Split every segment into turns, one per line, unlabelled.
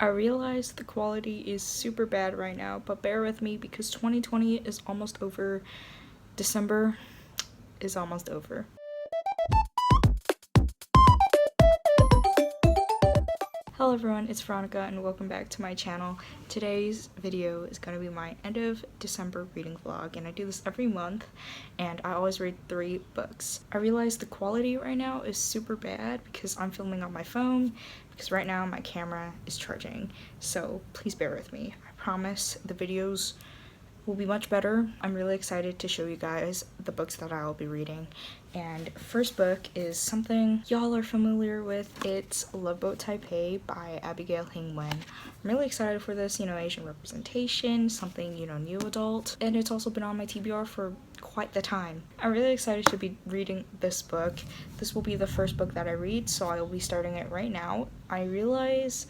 I realize the quality is super bad right now, but bear with me because 2020 is almost over. December is almost over. Hello everyone, it's Veronica and welcome back to my channel. Today's video is going to be my end of December reading vlog, and I do this every month and I always read 3 books. I realize the quality right now is super bad because I'm filming on my phone because right now my camera is charging, so please bear with me. I promise the videos will be much better. I'm really excited to show you guys the books that I will be reading. And first book is something y'all are familiar with. It's Love Boat Taipei by Abigail Hing Wen. I'm really excited for this, Asian representation, something, new adult. And it's also been on my TBR for quite the time. I'm really excited to be reading this book. This will be the first book that I read, so I will be starting it right now. I realize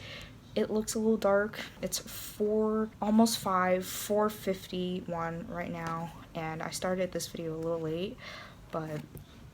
it looks a little dark. It's 4:51 right now, and I started this video a little late, but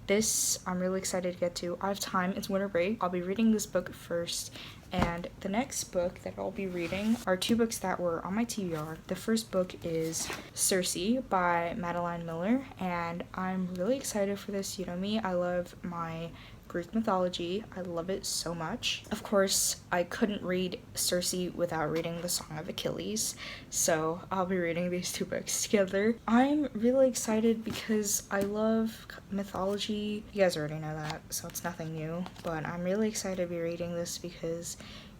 this I'm really excited to get to. I have time, it's winter break. I'll be reading this book first, and the next book that I'll be reading are 2 books that were on my TBR. The first book is Circe by Madeline Miller, and I'm really excited for this. You know me, I love my Greek mythology. I love it so much. Of course, I couldn't read Circe without reading the Song of Achilles, so I'll be reading these 2 books together. I'm really excited because I love mythology. You guys already know that, so it's nothing new, but I'm really excited to be reading this because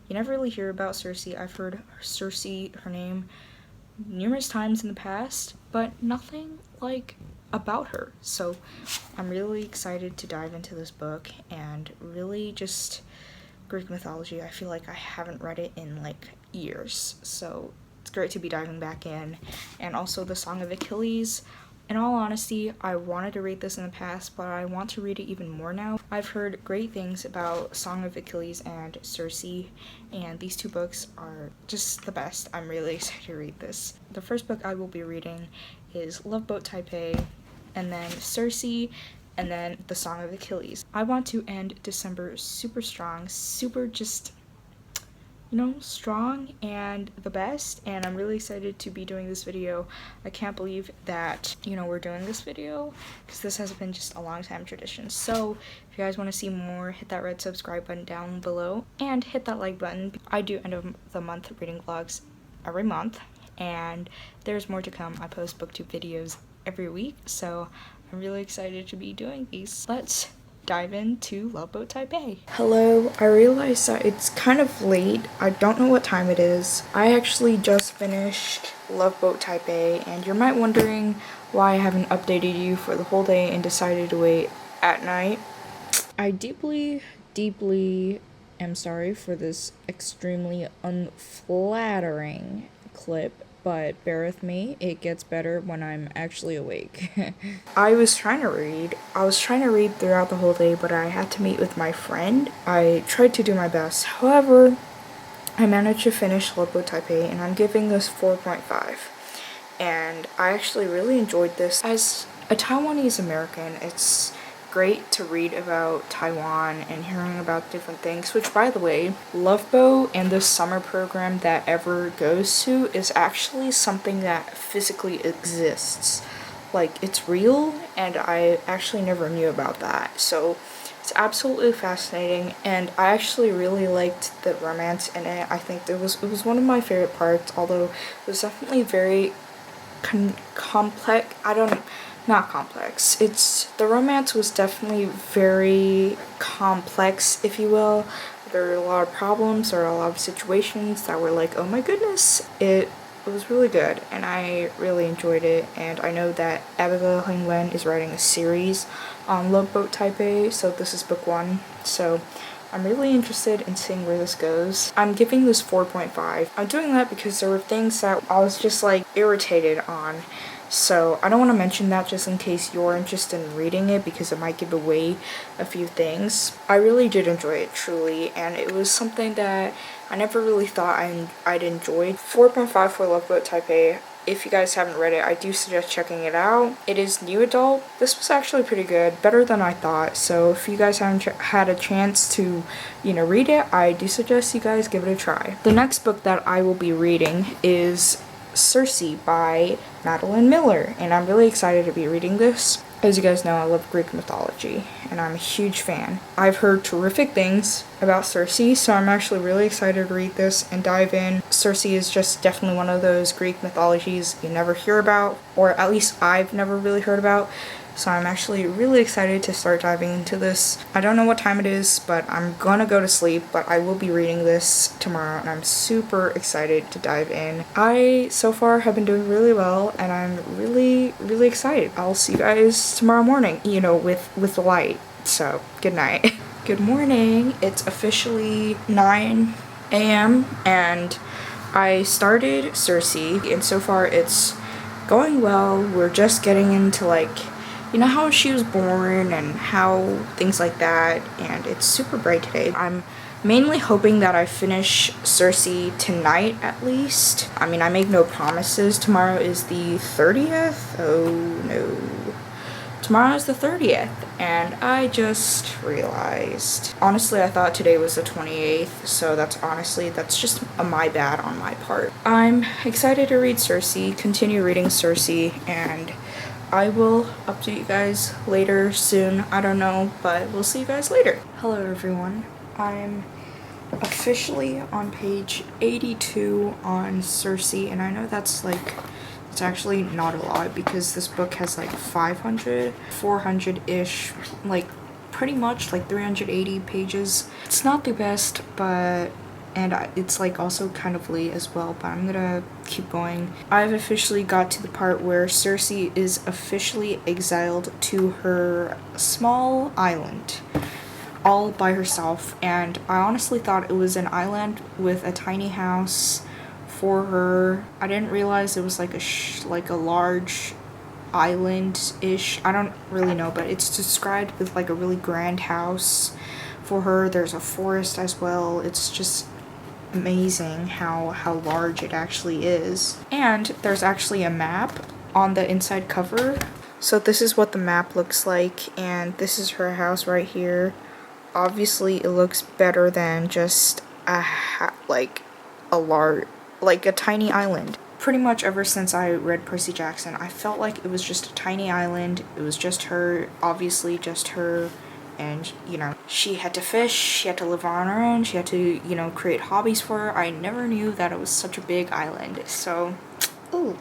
you never really hear about Circe. I've heard Circe, her name, numerous times in the past, but nothing like about her. So I'm really excited to dive into this book, and really just Greek mythology. I feel like I haven't read it in like years, so it's great to be diving back in. And also the Song of Achilles. In all honesty, I wanted to read this in the past, but I want to read it even more now. I've heard great things about Song of Achilles and Circe, and these 2 books are just the best. I'm really excited to read this. The first book I will be reading is Love Boat Taipei, and then Circe, and then the Song of Achilles. I want to end December super strong, super just, strong and the best, and I'm really excited to be doing this video. I can't believe that, we're doing this video, because this has been just a long time tradition. So if you guys want to see more, hit that red subscribe button down below, and hit that like button. I do end of the month reading vlogs every month, and there's more to come. I post booktube videos every week, so I'm really excited to be doing these. Let's dive into Love Boat Taipei. Hello, I realize that it's kind of late. I don't know what time it is. I actually just finished Love Boat Taipei, and you might wondering why I haven't updated you for the whole day and decided to wait at night. I deeply am sorry for this extremely unflattering clip, but bear with me, it gets better when I'm actually awake. I was trying to read throughout the whole day, but I had to meet with my friend. I tried to do my best. However, I managed to finish Love Boat Taipei, and I'm giving this 4.5. And I actually really enjoyed this. As a Taiwanese American, it's great to read about Taiwan and hearing about different things, which, by the way, Love Boat and the summer program that Ever goes to is actually something that physically exists. Like, it's real, and I actually never knew about that. So it's absolutely fascinating, and I actually really liked the romance in it. I think it was one of my favorite parts, although it was definitely very complex. Not complex. The romance was definitely very complex, if you will. There were a lot of problems, or a lot of situations that were like, oh my goodness. It was really good, and I really enjoyed it, and I know that Abigail Hing Wen is writing a series on Love Boat Taipei, so this is book 1, so I'm really interested in seeing where this goes. I'm giving this 4.5. I'm doing that because there were things that I was just like irritated on. So I don't want to mention that just in case you're interested in reading it, because it might give away a few things. I really did enjoy it, truly, and it was something that I never really thought I'd enjoyed. 4.5 for Love Boat Taipei. if you guys haven't read it, I do suggest checking it out. It is new adult. This was actually pretty good, better than I thought. So if you guys haven't had a chance to, read it, I do suggest you guys give it a try. The next book that I will be reading is Circe by Madeline Miller, and I'm really excited to be reading this. As you guys know, I love Greek mythology, and I'm a huge fan. I've heard terrific things about Circe, so I'm actually really excited to read this and dive in. Circe is just definitely one of those Greek mythologies you never hear about, or at least I've never really heard about. So I'm actually really excited to start diving into this. I don't know what time it is, but I'm gonna go to sleep, but I will be reading this tomorrow, and I'm super excited to dive in. I, so far, have been doing really well, and I'm really, really excited. I'll see you guys tomorrow morning, with the light. So, good night. Good morning. It's officially 9 a.m., and I started Circe, and so far it's going well. We're just getting into, how she was born and how things like that, and it's super bright today. I'm mainly hoping that I finish Circe tonight at least. I mean, I make no promises. Tomorrow is the 30th. Oh no. Tomorrow is the 30th, and I just realized. Honestly, I thought today was the 28th, so that's just my bad on my part. I'm excited to read Circe, continue reading Circe, and I will update you guys later soon. I don't know, but we'll see you guys later. Hello everyone. I'm officially on page 82 on Circe, and I know that's it's actually not a lot because this book has 400-ish, pretty much 380 pages. It's not the best, but it's also kind of late as well, but I'm gonna keep going. I've officially got to the part where Circe is officially exiled to her small island all by herself, and I honestly thought it was an island with a tiny house for her. I didn't realize it was a large island-ish. I don't really know, but it's described with a really grand house for her. There's a forest as well. It's just amazing how large it actually is. And there's actually a map on the inside cover. So this is what the map looks like, and this is her house right here. Obviously it looks better than just a tiny island. Pretty much ever since I read Percy Jackson, I felt like it was just a tiny island. It was just her, obviously just her. And, she had to fish, she had to live on her own, she had to, create hobbies for her. I never knew that it was such a big island. So, ooh,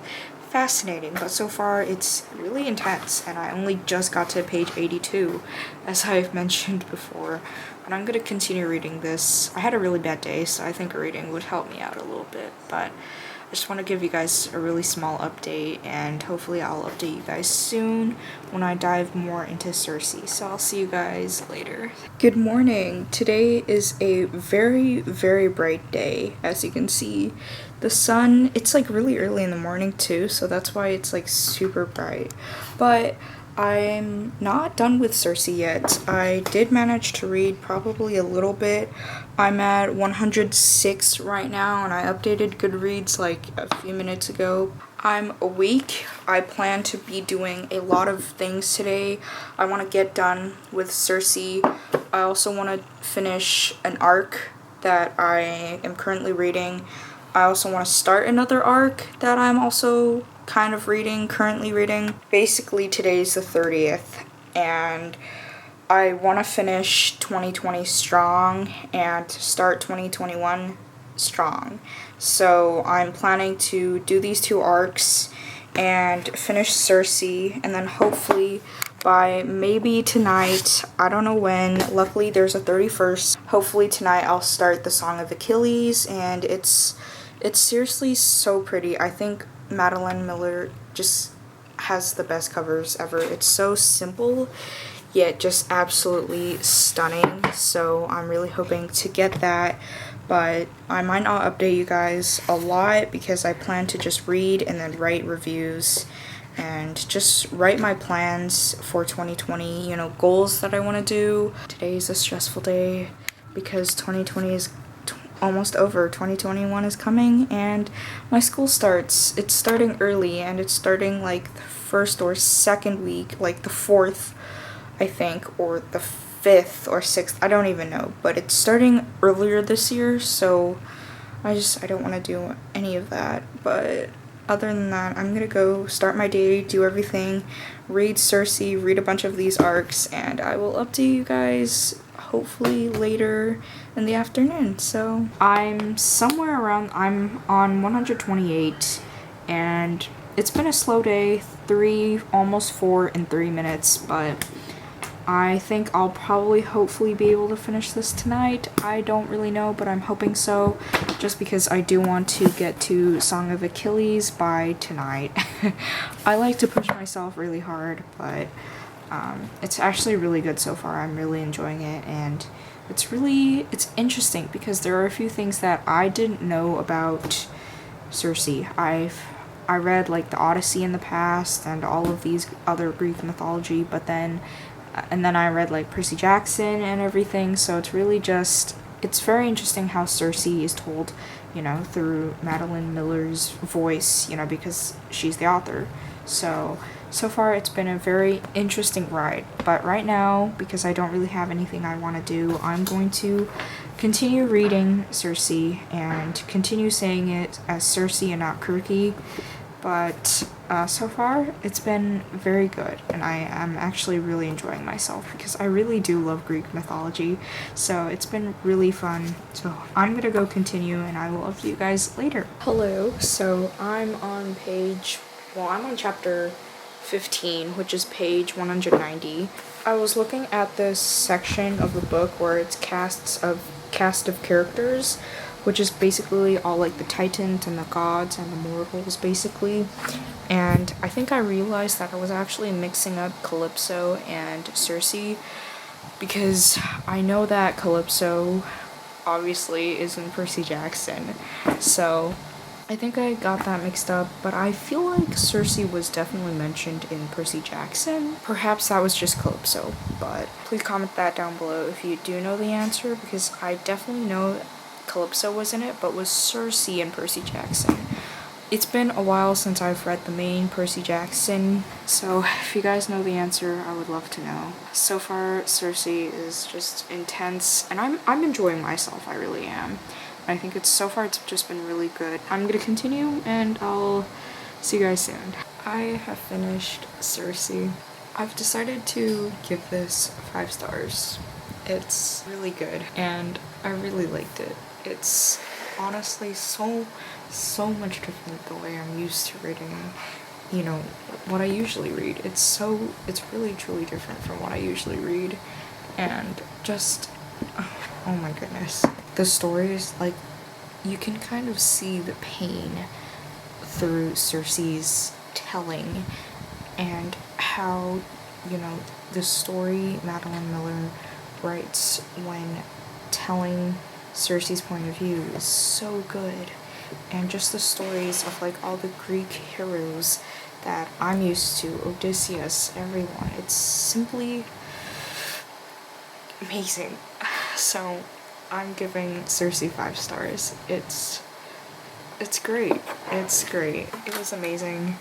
fascinating. But so far, it's really intense, and I only just got to page 82, as I've mentioned before. But I'm going to continue reading this. I had a really bad day, so I think reading would help me out a little bit. But I just want to give you guys a really small update, and hopefully I'll update you guys soon when I dive more into Circe. So I'll see you guys later. Good morning. Today is a very, very bright day, as you can see. The sun, it's really early in the morning too, so that's why it's super bright. But I'm not done with Circe yet. I did manage to read probably a little bit. I'm at 106 right now, and I updated Goodreads a few minutes ago. I'm awake. I plan to be doing a lot of things today. I want to get done with Circe. I also want to finish an arc that I am currently reading. I also want to start another arc that I'm also currently reading. Basically, today's the 30th, and I want to finish 2020 strong and start 2021 strong. So I'm planning to do these 2 arcs and finish Circe, and then hopefully by maybe tonight, I don't know when, luckily there's a 31st, hopefully tonight I'll start the Song of Achilles, and it's seriously so pretty. I think Madeline Miller just has the best covers ever. It's so simple, yet just absolutely stunning. So I'm really hoping to get that, but I might not update you guys a lot because I plan to just read and then write reviews and just write my plans for 2020, goals that I want to do. Today is a stressful day because 2020 is almost over. 2021 is coming and my school starts. It's starting early and it's starting like the first or second week, like the 4th, I think, or the 5th or 6th. I don't even know, but it's starting earlier this year, so I don't want to do any of that. But other than that, I'm gonna go start my day, do everything, read Circe, read a bunch of these arcs, and I will update you guys hopefully later in the afternoon. So I'm on 128 and it's been a slow day, almost 4 in 3 minutes, but I think I'll probably hopefully be able to finish this tonight. I don't really know, but I'm hoping so, just because I do want to get to Song of Achilles by tonight. I like to push myself really hard, but it's actually really good so far. I'm really enjoying it, and it's interesting because there are a few things that I didn't know about Circe. I read like the Odyssey in the past and all of these other Greek mythology, but then I read like Percy Jackson and everything, so it's very interesting how Circe is told, you know, through Madeline Miller's voice, you know, because she's the author. So far it's been a very interesting ride, but right now, because I don't really have anything I want to do, I'm going to continue reading Circe and continue saying it as Circe and not Kirky. But so far it's been very good, and I am actually really enjoying myself because I really do love Greek mythology, so it's been really fun. So I'm gonna go continue and I will update you guys later. Hello, so I'm on chapter 15, which is page 190. I was looking at this section of the book where it's cast of characters, which is basically all like the Titans and the gods and the mortals basically. And I think I realized that I was actually mixing up Calypso and Circe, because I know that Calypso obviously is in Percy Jackson. So I think I got that mixed up, but I feel like Circe was definitely mentioned in Percy Jackson. Perhaps that was just Calypso, but please comment that down below if you do know the answer, because I definitely know Calypso was in it, but was Circe in Percy Jackson? It's been a while since I've read the main Percy Jackson, so if you guys know the answer, I would love to know. So far, Circe is just intense, and I'm enjoying myself, I really am. I think it's just been really good. I'm gonna continue, and I'll see you guys soon. I have finished Circe. I've decided to give this 5 stars. It's really good, and I really liked it. It's honestly so much different the way I'm used to reading, you know, what I usually read. It's really truly different from what I usually read, and just, oh my goodness. The stories, like, you can kind of see the pain through Circe's telling, and how, you know, the story Madeline Miller writes when telling Circe's point of view is so good. And just the stories of like all the Greek heroes that I'm used to, Odysseus, everyone, it's simply amazing. So I'm giving Circe 5 stars. It's great. It's great. It was amazing.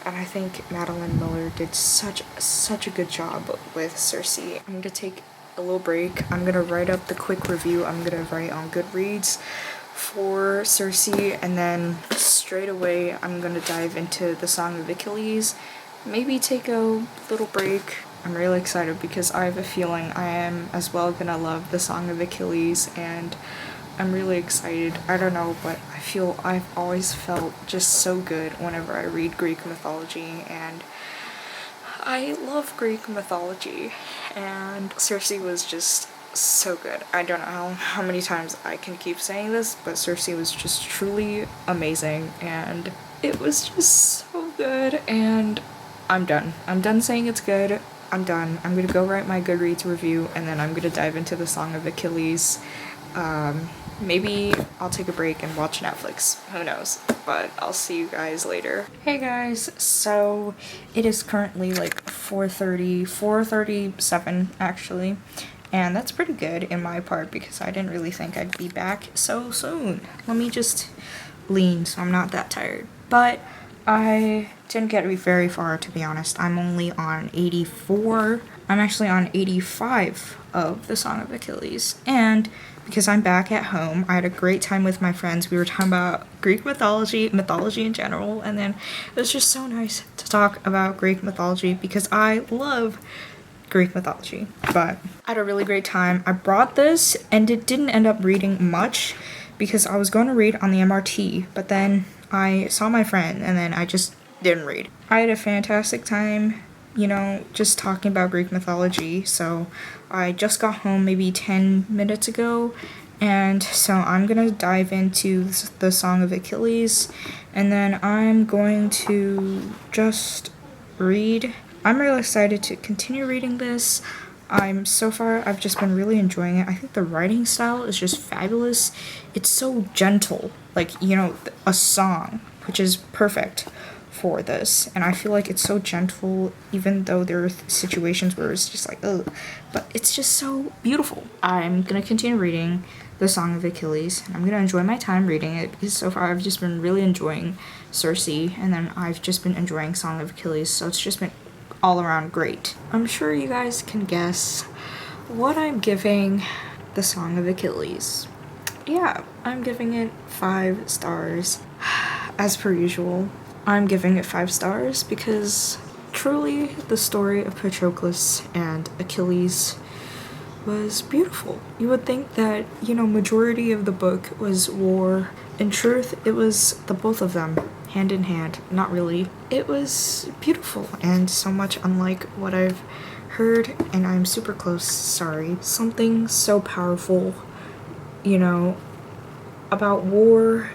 And I think Madeline Miller did such a good job with Circe. I'm gonna take a little break. I'm gonna write up the quick review I'm gonna write on Goodreads for Circe, and then straight away I'm gonna dive into the Song of Achilles, maybe take a little break. I'm really excited because I have a feeling I am as well gonna love the Song of Achilles, and I'm really excited. I don't know, but I feel I've always felt just so good whenever I read Greek mythology, and I love Greek mythology, and Circe was just so good. I don't know how many times I can keep saying this, but Circe was just truly amazing, and it was just so good, and I'm done. I'm done saying it's good. I'm done. I'm gonna go write my Goodreads review, and then I'm gonna dive into the Song of Achilles. Maybe I'll take a break and watch Netflix. Who knows? But I'll see you guys later. Hey guys, so it is currently like 4:37 actually, And that's pretty good in my part because I didn't really think I'd be back so soon. Let me just lean so I'm not that tired. But I didn't get very far, to be honest. I'm only on 84. I'm actually on 85 of the Song of Achilles. And because I'm back at home, I had a great time with my friends. We were talking about Greek mythology in general, and then it was just so nice to talk about Greek mythology because I love Greek mythology. But I had a really great time. I brought this and it didn't end up reading much because I was going to read on the MRT, but then I saw my friend and then I just didn't read. I had a fantastic time, you know, just talking about Greek mythology. So I just got home maybe 10 minutes ago, and so I'm gonna dive into the Song of Achilles, and then I'm going to just read. I'm really excited to continue reading this. So far, I've just been really enjoying it. I think the writing style is just fabulous. It's so gentle, like, you know, a song, which is perfect for this. And I feel like it's so gentle, even though there are situations where it's just like, ugh, but it's just so beautiful. I'm gonna continue reading the Song of Achilles, and I'm gonna enjoy my time reading it because so far I've just been really enjoying Circe, and then I've just been enjoying Song of Achilles, so it's just been all around great. I'm sure you guys can guess what I'm giving the Song of Achilles. Yeah, I'm giving it 5 stars. As per usual, I'm giving it 5 stars because truly the story of Patroclus and Achilles was beautiful. You would think that, you know, majority of the book was war. In truth, it was the both of them, hand in hand. Not really. It was beautiful and so much unlike what I've heard, and I'm super close, sorry. Something so powerful, you know, about war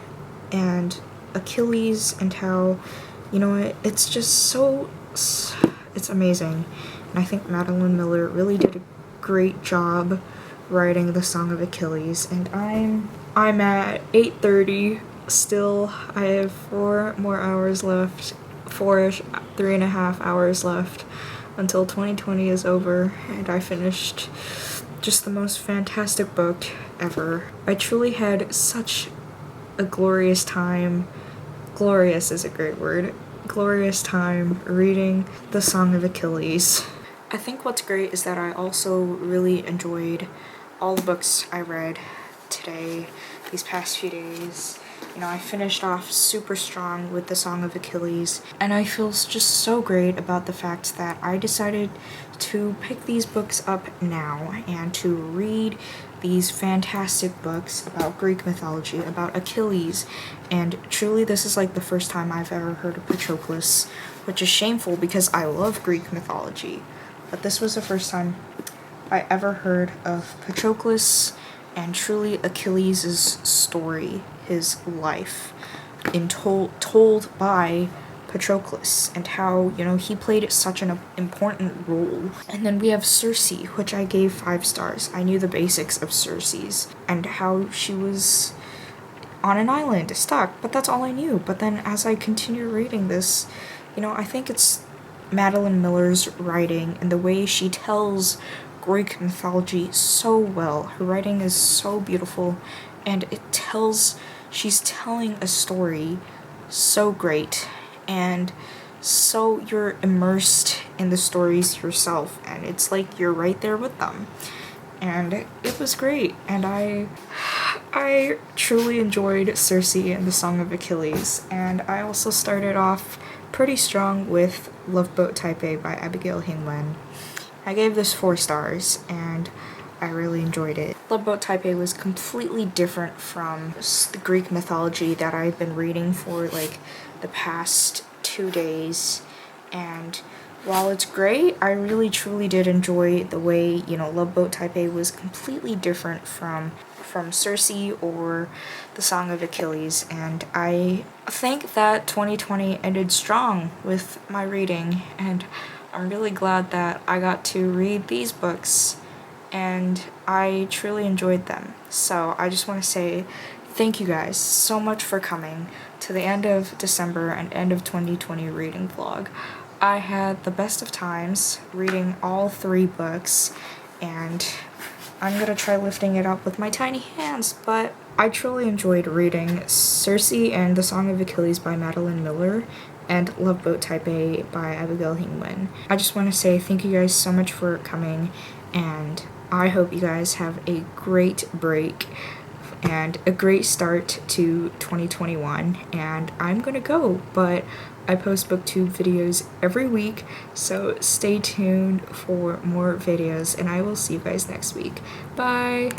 and Achilles and how, you know, it's just so, it's amazing. And I think Madeline Miller really did a great job writing the Song of Achilles, and I'm at 8:30 still. I have 4 more hours left, 3.5 hours left until 2020 is over, and I finished just the most fantastic book ever. I truly had such a glorious time. Glorious is a great word. Glorious time reading the Song of Achilles. I think what's great is that I also really enjoyed all the books I read today, these past few days. You know, I finished off super strong with the Song of Achilles, and I feel just so great about the fact that I decided to pick these books up now and to read these fantastic books about Greek mythology, about Achilles, and truly this is like the first time I've ever heard of Patroclus, which is shameful because I love Greek mythology, but this was the first time I ever heard of Patroclus and truly Achilles' story, his life, told by Patroclus, and how, you know, he played such an important role. And then we have Circe, which I gave 5 stars. I knew the basics of Circe's and how she was on an island stuck, but that's all I knew. But then as I continue reading this, you know, I think it's Madeline Miller's writing and the way she tells Greek mythology so well. Her writing is so beautiful, and she's telling a story so great, and so you're immersed in the stories yourself, and it's like you're right there with them. And it was great, and I truly enjoyed Circe and the Song of Achilles, and I also started off pretty strong with Love Boat Type A by Abigail Hingwen. I gave this 4 stars, and I really enjoyed it. Love Boat Type A was completely different from the Greek mythology that I've been reading for like the past 2 days, and while it's great, I really truly did enjoy the way, you know, Love Boat Type A was completely different from Circe or the Song of Achilles, and I think that 2020 ended strong with my reading, and I'm really glad that I got to read these books, and I truly enjoyed them. So I just want to say thank you guys so much for coming to the end of December and end of 2020 reading vlog. I had the best of times reading all 3 books, and I'm gonna try lifting it up with my tiny hands, but I truly enjoyed reading Circe and The Song of Achilles by Madeline Miller and Love Boat Type A by Abigail Hingwin. I just want to say thank you guys so much for coming, and I hope you guys have a great break and a great start to 2021. And I'm gonna go, but I post booktube videos every week, so stay tuned for more videos, and I will see you guys next week. Bye!